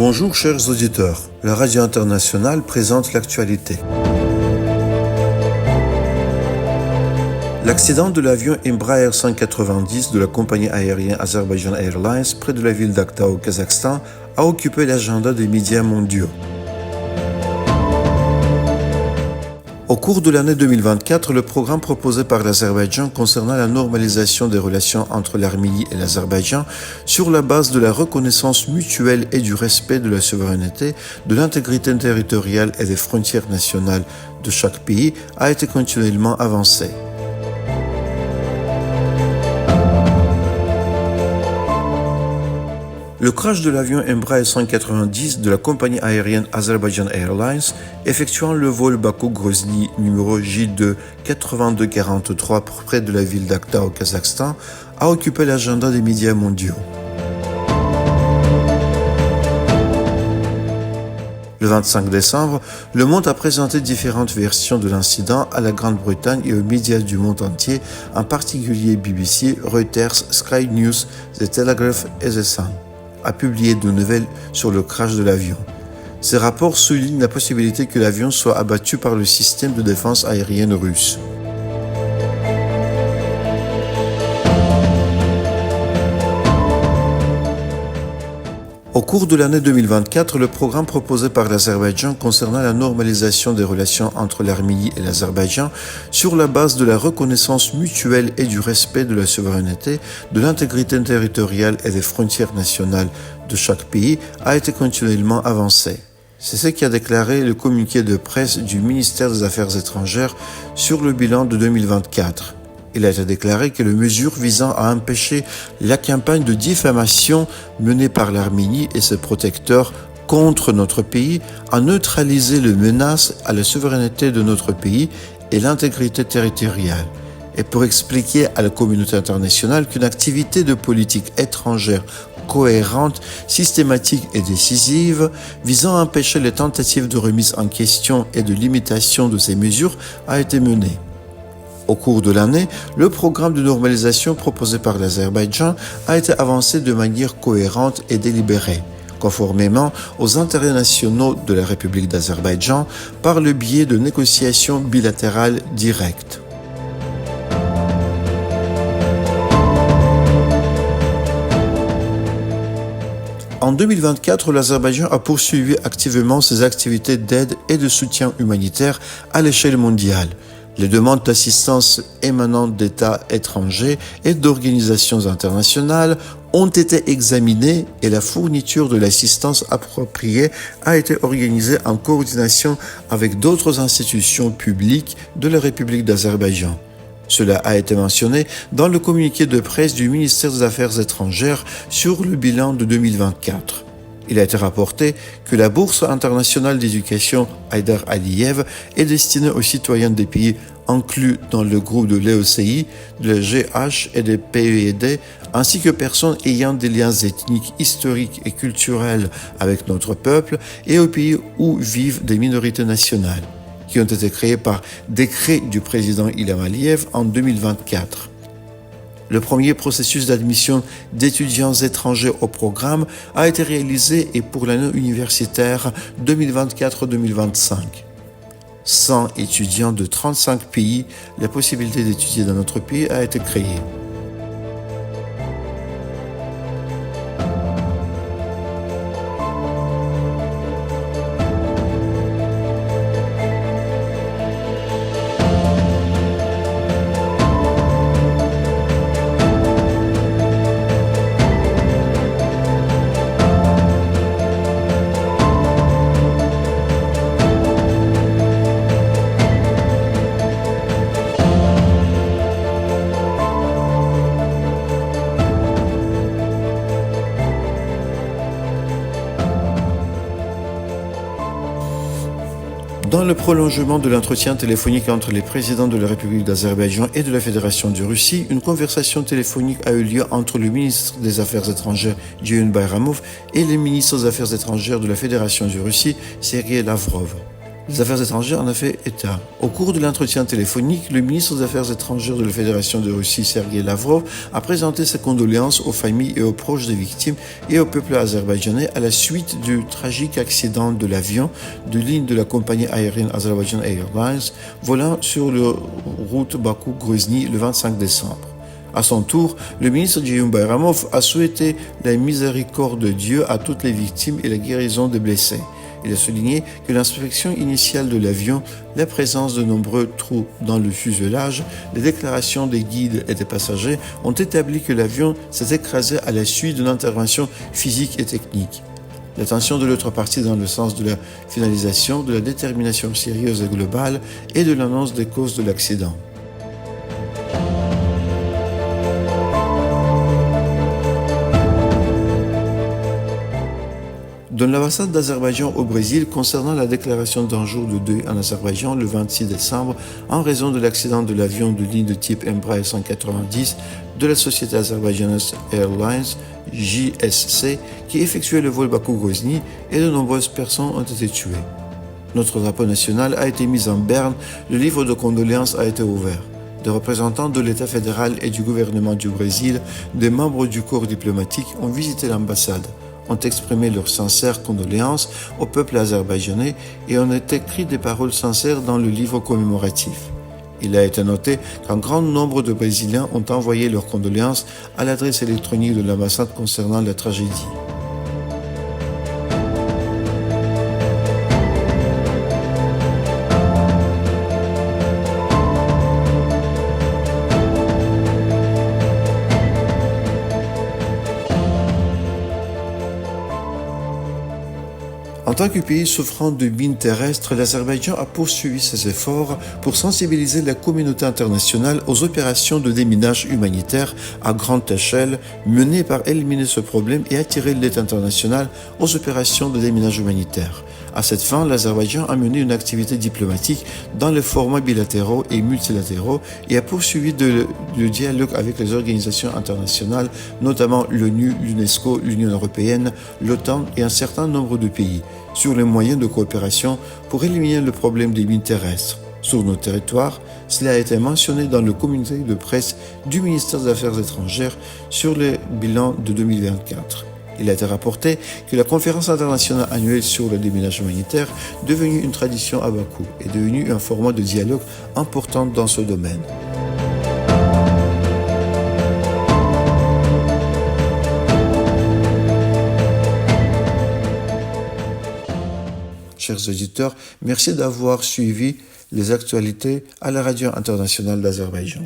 Bonjour chers auditeurs, la radio internationale présente l'actualité. L'accident de l'avion Embraer 190 de la compagnie aérienne Azerbaijan Airlines près de la ville d'Akta au Kazakhstan a occupé l'agenda des médias mondiaux. Au cours de l'année 2024, le programme proposé par l'Azerbaïdjan concernant la normalisation des relations entre l'Arménie et l'Azerbaïdjan sur la base de la reconnaissance mutuelle et du respect de la souveraineté, de l'intégrité territoriale et des frontières nationales de chaque pays a été continuellement avancé. Le crash de l'avion Embraer 190 de la compagnie aérienne Azerbaijan Airlines, effectuant le vol Bakou-Grozny numéro J2 8243 près de la ville d'Akta au Kazakhstan, a occupé l'agenda des médias mondiaux. Le 25 décembre, le monde a présenté différentes versions de l'incident à la Grande-Bretagne et aux médias du monde entier, en particulier BBC, Reuters, Sky News, The Telegraph et The Sun. A publié de nouvelles sur le crash de l'avion. Ces rapports soulignent la possibilité que l'avion soit abattu par le système de défense aérienne russe. Au cours de l'année 2024, le programme proposé par l'Azerbaïdjan concernant la normalisation des relations entre l'Arménie et l'Azerbaïdjan sur la base de la reconnaissance mutuelle et du respect de la souveraineté, de l'intégrité territoriale et des frontières nationales de chaque pays a été continuellement avancé. C'est ce qu'a déclaré le communiqué de presse du ministère des Affaires étrangères sur le bilan de 2024. Il a été déclaré que les mesures visant à empêcher la campagne de diffamation menée par l'Arménie et ses protecteurs contre notre pays a neutralisé les menaces à la souveraineté de notre pays et l'intégrité territoriale. Et pour expliquer à la communauté internationale qu'une activité de politique étrangère cohérente, systématique et décisive, visant à empêcher les tentatives de remise en question et de limitation de ces mesures a été menée. Au cours de l'année, le programme de normalisation proposé par l'Azerbaïdjan a été avancé de manière cohérente et délibérée, conformément aux intérêts nationaux de la République d'Azerbaïdjan par le biais de négociations bilatérales directes. En 2024, l'Azerbaïdjan a poursuivi activement ses activités d'aide et de soutien humanitaire à l'échelle mondiale. Les demandes d'assistance émanant d'États étrangers et d'organisations internationales ont été examinées et la fourniture de l'assistance appropriée a été organisée en coordination avec d'autres institutions publiques de la République d'Azerbaïdjan. Cela a été mentionné dans le communiqué de presse du ministère des Affaires étrangères sur le bilan de 2024. Il a été rapporté que la Bourse internationale d'éducation Haïdar Aliyev est destinée aux citoyens des pays inclus dans le groupe de l'EOCI, de la GH et des PED, ainsi que personnes ayant des liens ethniques, historiques et culturels avec notre peuple et aux pays où vivent des minorités nationales, qui ont été créés par décret du président Ilham Aliyev en 2024. Le premier processus d'admission d'étudiants étrangers au programme a été réalisé et pour l'année universitaire 2024-2025. 100 étudiants de 35 pays, la possibilité d'étudier dans notre pays a été créée. Dans le prolongement de l'entretien téléphonique entre les présidents de la République d'Azerbaïdjan et de la Fédération de Russie, une conversation téléphonique a eu lieu entre le ministre des Affaires étrangères, Dioun Bayramov, et le ministre des Affaires étrangères de la Fédération de Russie, Sergei Lavrov. Les Affaires étrangères en a fait état. Au cours de l'entretien téléphonique, le ministre des Affaires étrangères de la Fédération de Russie, Sergei Lavrov, a présenté ses condoléances aux familles et aux proches des victimes et au peuple azerbaïdjanais à la suite du tragique accident de l'avion de ligne de la compagnie aérienne Azerbaijan Airlines volant sur la route Bakou-Grozny le 25 décembre. À son tour, le ministre Djeyhoun Bayramov a souhaité la miséricorde de Dieu à toutes les victimes et la guérison des blessés. Il a souligné que l'inspection initiale de l'avion, la présence de nombreux trous dans le fuselage, les déclarations des guides et des passagers ont établi que l'avion s'est écrasé à la suite d'une intervention physique et technique. L'attention de l'autre partie dans le sens de la finalisation, de la détermination sérieuse et globale et de l'annonce des causes de l'accident. Dans l'ambassade d'Azerbaïdjan au Brésil concernant la déclaration d'un jour de deuil en Azerbaïdjan le 26 décembre en raison de l'accident de l'avion de ligne de type Embraer 190 de la société azerbaïdjanaise Airlines JSC qui effectuait le vol Bakou-Grozny et de nombreuses personnes ont été tuées. Notre drapeau national a été mis en berne, le livre de condoléances a été ouvert. Des représentants de l'État fédéral et du gouvernement du Brésil, des membres du corps diplomatique ont visité l'ambassade, ont exprimé leurs sincères condoléances au peuple azerbaïdjanais et ont écrit des paroles sincères dans le livre commémoratif. Il a été noté qu'un grand nombre de Brésiliens ont envoyé leurs condoléances à l'adresse électronique de l'ambassade concernant la tragédie. En tant que pays souffrant de mines terrestres, l'Azerbaïdjan a poursuivi ses efforts pour sensibiliser la communauté internationale aux opérations de déminage humanitaire à grande échelle menées par éliminer ce problème et attirer l'aide internationale aux opérations de déminage humanitaire. À cette fin, l'Azerbaïdjan a mené une activité diplomatique dans les formats bilatéraux et multilatéraux et a poursuivi le dialogue avec les organisations internationales, notamment l'ONU, l'UNESCO, l'Union européenne, l'OTAN et un certain nombre de pays, sur les moyens de coopération pour éliminer le problème des mines terrestres. Sur nos territoires, cela a été mentionné dans le communiqué de presse du ministère des Affaires étrangères sur le bilan de 2024. Il a été rapporté que la conférence internationale annuelle sur le déminage humanitaire, devenue une tradition à Bakou, est devenue un format de dialogue important dans ce domaine. Chers auditeurs, merci d'avoir suivi les actualités à la radio internationale d'Azerbaïdjan.